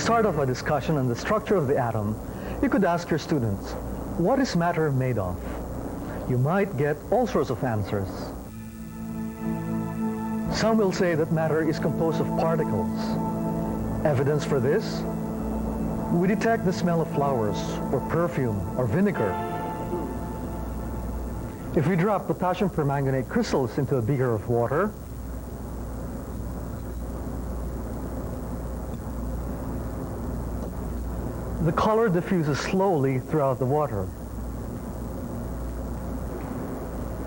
start off a discussion on the structure of the atom, you could ask your students, what is matter made of? You might get all sorts of answers. Some will say that matter is composed of particles. Evidence for this? We detect the smell of flowers, or perfume, or vinegar. If we drop potassium permanganate crystals into a beaker of water, the color diffuses slowly throughout the water.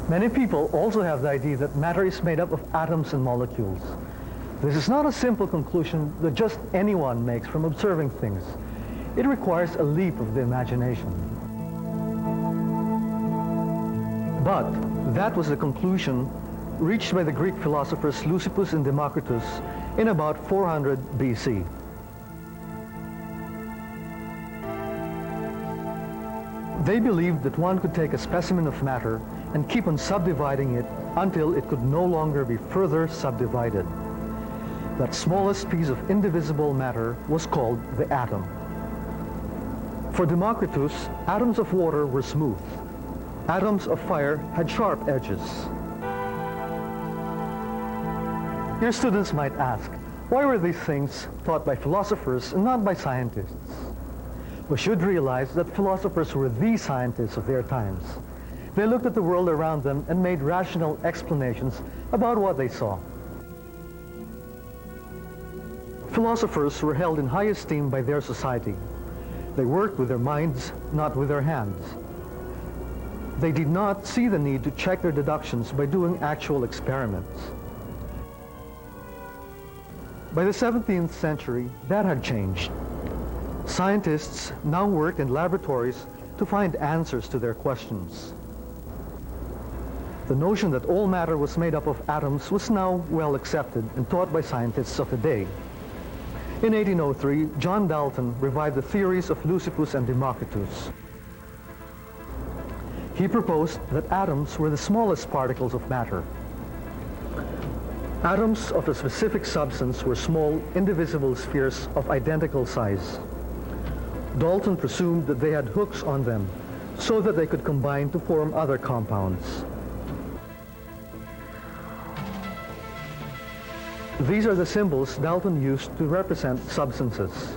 Many people also have the idea that matter is made up of atoms and molecules. This is not a simple conclusion that just anyone makes from observing things. It requires a leap of the imagination. But that was the conclusion reached by the Greek philosophers Leucippus and Democritus in about 400 BC. They believed that one could take a specimen of matter and keep on subdividing it until it could no longer be further subdivided. That smallest piece of indivisible matter was called the atom. For Democritus, atoms of water were smooth. Atoms of fire had sharp edges. Your students might ask, why were these things taught by philosophers and not by scientists? We should realize that philosophers were the scientists of their times. They looked at the world around them and made rational explanations about what they saw. Philosophers were held in high esteem by their society. They worked with their minds, not with their hands. They did not see the need to check their deductions by doing actual experiments. By the 17th century, that had changed. Scientists now worked in laboratories to find answers to their questions. The notion that all matter was made up of atoms was now well accepted and taught by scientists of the day. In 1803, John Dalton revived the theories of Leucippus and Democritus. He proposed that atoms were the smallest particles of matter. Atoms of a specific substance were small, indivisible spheres of identical size. Dalton presumed that they had hooks on them so that they could combine to form other compounds. These are the symbols Dalton used to represent substances.